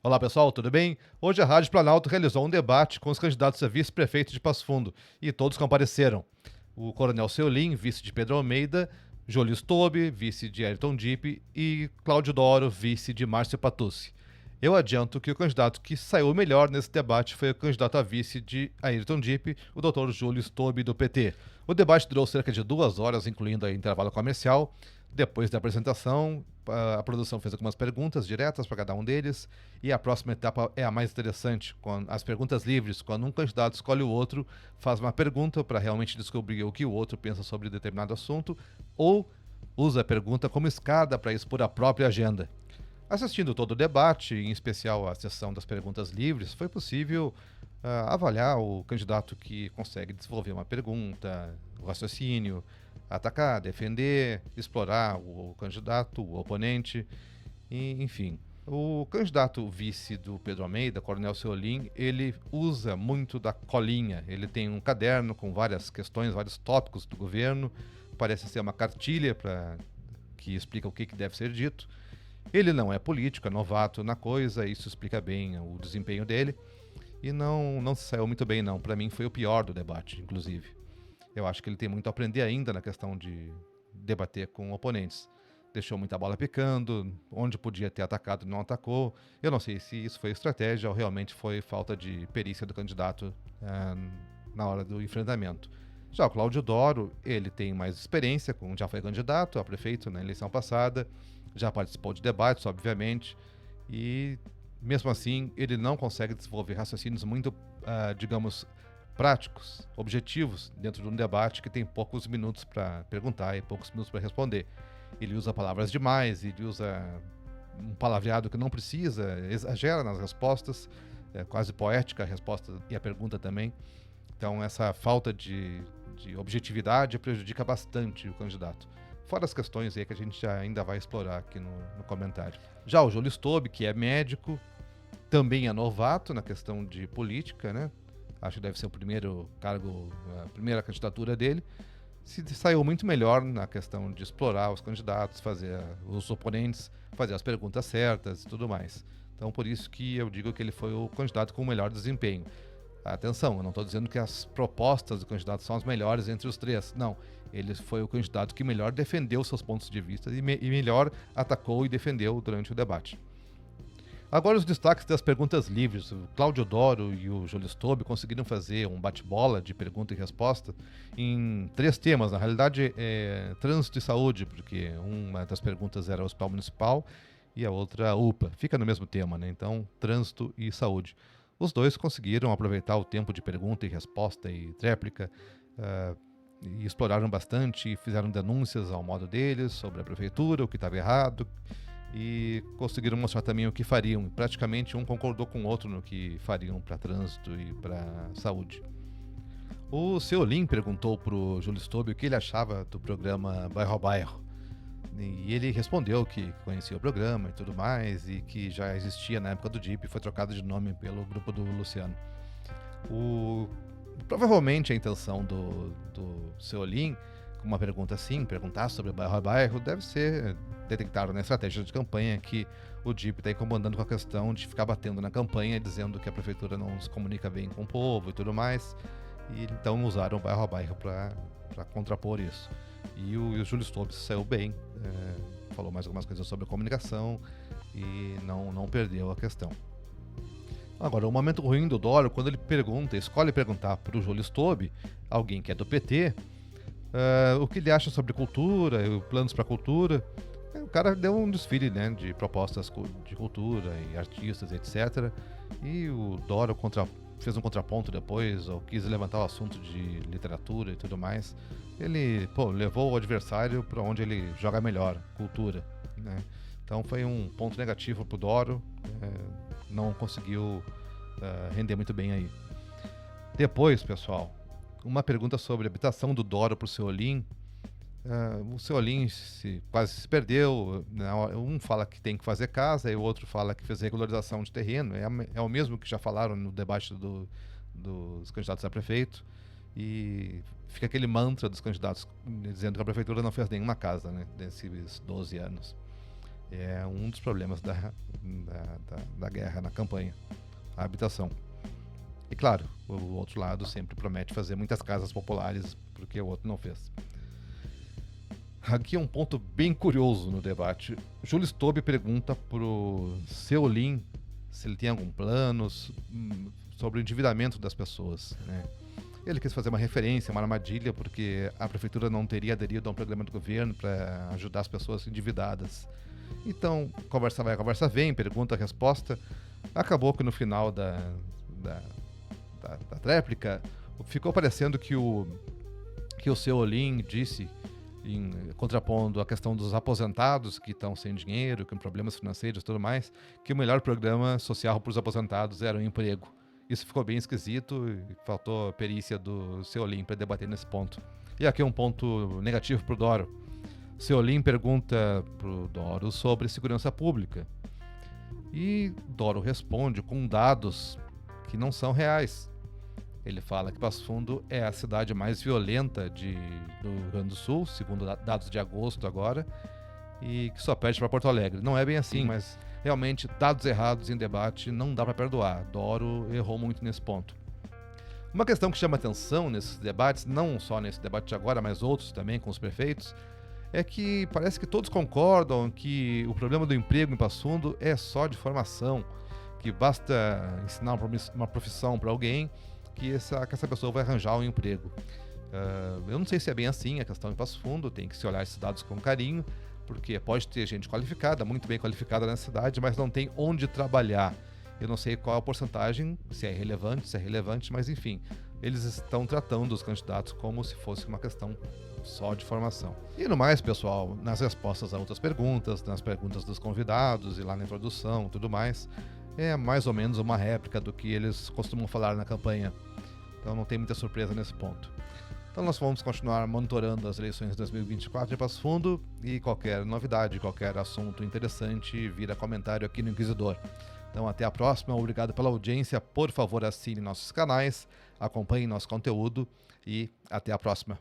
Olá pessoal, tudo bem? Hoje a Rádio Planalto realizou um debate com os candidatos a vice-prefeito de Passo Fundo e todos compareceram. O Coronel Seolim, vice de Pedro Almeida, Júlio Stobe, vice de Ayrton Dipp e Cláudio Doro, vice de Márcio Patucci. Eu adianto que o candidato que saiu melhor nesse debate foi o candidato a vice de Ayrton Dipp, o Dr. Júlio Stobe, do PT. O debate durou cerca de 2 horas, incluindo intervalo comercial. Depois da apresentação, a produção fez algumas perguntas diretas para cada um deles, e a próxima etapa é a mais interessante, com as perguntas livres, quando um candidato escolhe o outro, faz uma pergunta para realmente descobrir o que o outro pensa sobre determinado assunto, ou usa a pergunta como escada para expor a própria agenda. Assistindo todo o debate, em especial a sessão das perguntas livres, foi possível avaliar o candidato que consegue desenvolver uma pergunta, o raciocínio, atacar, defender, explorar o candidato, o oponente, enfim. O candidato vice do Pedro Almeida, Coronel Seolim, ele usa muito da colinha. Ele tem um caderno com várias questões, vários tópicos do governo, parece ser uma cartilha que explica o que deve ser dito. Ele não é político, é novato na coisa, isso explica bem o desempenho dele. E não se saiu muito bem, não. Para mim foi o pior do debate, inclusive. Eu acho que ele tem muito a aprender ainda na questão de debater com oponentes. Deixou muita bola picando, onde podia ter atacado não atacou. Eu não sei se isso foi estratégia ou realmente foi falta de perícia do candidato na hora do enfrentamento. Já o Cláudio Doro, ele tem mais experiência, já foi candidato a prefeito na eleição passada, já participou de debates, obviamente, e mesmo assim ele não consegue desenvolver raciocínios muito, digamos, práticos, objetivos dentro de um debate que tem poucos minutos para perguntar e poucos minutos para responder. Ele usa palavras demais, ele usa um palavreado que não precisa, exagera nas respostas, é quase poética a resposta e a pergunta também. Então essa falta de objetividade prejudica bastante o candidato. Fora as questões aí que a gente ainda vai explorar aqui no comentário. Já o Júlio Stobe, que é médico, também é novato na questão de política, né? Acho que deve ser o primeiro cargo, a primeira candidatura dele. Se saiu muito melhor na questão de explorar os candidatos, fazer os oponentes, fazer as perguntas certas e tudo mais. Então, por isso que eu digo que ele foi o candidato com o melhor desempenho. Atenção, eu não estou dizendo que as propostas do candidato são as melhores entre os três. Não, ele foi o candidato que melhor defendeu seus pontos de vista e melhor atacou e defendeu durante o debate. Agora os destaques das perguntas livres. O Cláudio Doro e o Júlio Stobe conseguiram fazer um bate-bola de pergunta e resposta em 3 temas. Na realidade, trânsito e saúde, porque uma das perguntas era o Hospital Municipal e a outra UPA. Fica no mesmo tema, né? Então, trânsito e saúde. Os dois conseguiram aproveitar o tempo de pergunta e resposta e tréplica, e exploraram bastante e fizeram denúncias ao modo deles sobre a prefeitura, o que estava errado, e conseguiram mostrar também o que fariam. Praticamente um concordou com o outro no que fariam para trânsito e para saúde. O Seolim perguntou para o Júlio Stobe o que ele achava do programa Bairro a Bairro. E ele respondeu que conhecia o programa e tudo mais, e que já existia na época do Dipp, foi trocado de nome pelo grupo do Luciano. Provavelmente a intenção do Seolim, com uma pergunta assim, perguntar sobre bairro a bairro, deve ser detectado na estratégia de campanha que o Dipp está incomodando com a questão de ficar batendo na campanha, dizendo que a prefeitura não se comunica bem com o povo e tudo mais, e então usaram o bairro a bairro para contrapor isso. E o Júlio Stobe saiu bem, falou mais algumas coisas sobre a comunicação e não perdeu a questão. Agora, o momento ruim do Doro, quando ele escolhe perguntar para o Júlio Stobe, alguém que é do PT, o que ele acha sobre cultura, planos para cultura. O cara deu um desfile, né, de propostas de cultura e artistas, etc. E o Doro fez um contraponto depois, ou quis levantar o assunto de literatura e tudo mais. Ele levou o adversário para onde ele joga melhor, cultura, né? Então foi um ponto negativo para o Doro, não conseguiu render muito bem aí. Depois, pessoal, uma pergunta sobre a habitação do Doro para o Seolim. O Seolim quase se perdeu, né? Um fala que tem que fazer casa e o outro fala que fez regularização de terreno. É o mesmo que já falaram no debate dos candidatos a prefeito, e fica aquele mantra dos candidatos dizendo que a prefeitura não fez nenhuma casa, né, nesses 12 anos. É um dos problemas da guerra na campanha, a habitação. E claro, o outro lado sempre promete fazer muitas casas populares, porque o outro não fez. Aqui é um ponto bem curioso no debate. Júlio Stobe pergunta pro Seolim se ele tem algum plano sobre o endividamento das pessoas, né? Ele quis fazer uma referência, uma armadilha, porque a prefeitura não teria aderido a um programa do governo para ajudar as pessoas endividadas. Então, conversa vai, conversa vem, pergunta-resposta. Acabou que no final da tréplica ficou parecendo que o Seolim disse, contrapondo a questão dos aposentados que estão sem dinheiro, com problemas financeiros e tudo mais, que o melhor programa social para os aposentados era o emprego. Isso ficou bem esquisito e faltou a perícia do Seolim para debater nesse ponto. E aqui um ponto negativo para o Doro. Seolim pergunta para o Doro sobre segurança pública. E Doro responde com dados que não são reais. Ele fala que Passo Fundo é a cidade mais violenta do Rio Grande do Sul, segundo dados de agosto agora, e que só perde para Porto Alegre. Não é bem assim, mas realmente dados errados em debate não dá para perdoar. Doro errou muito nesse ponto. Uma questão que chama atenção nesses debates, não só nesse debate de agora, mas outros também com os prefeitos, é que parece que todos concordam que o problema do emprego em Passo Fundo é só de formação, que basta ensinar uma profissão para alguém que essa pessoa vai arranjar um emprego. Eu não sei se é bem assim a questão em Passo Fundo, tem que se olhar esses dados com carinho, porque pode ter gente qualificada, muito bem qualificada na cidade, mas não tem onde trabalhar. Eu não sei qual a porcentagem, se é relevante, mas enfim, eles estão tratando os candidatos como se fosse uma questão só de formação. E no mais, pessoal, nas respostas a outras perguntas, nas perguntas dos convidados e lá na introdução e tudo mais, é mais ou menos uma réplica do que eles costumam falar na campanha. Então não tem muita surpresa nesse ponto. Então nós vamos continuar monitorando as eleições de 2024 em Passo Fundo e qualquer novidade, qualquer assunto interessante vira comentário aqui no Inquisidor. Então até a próxima, obrigado pela audiência, por favor assine nossos canais, acompanhe nosso conteúdo e até a próxima.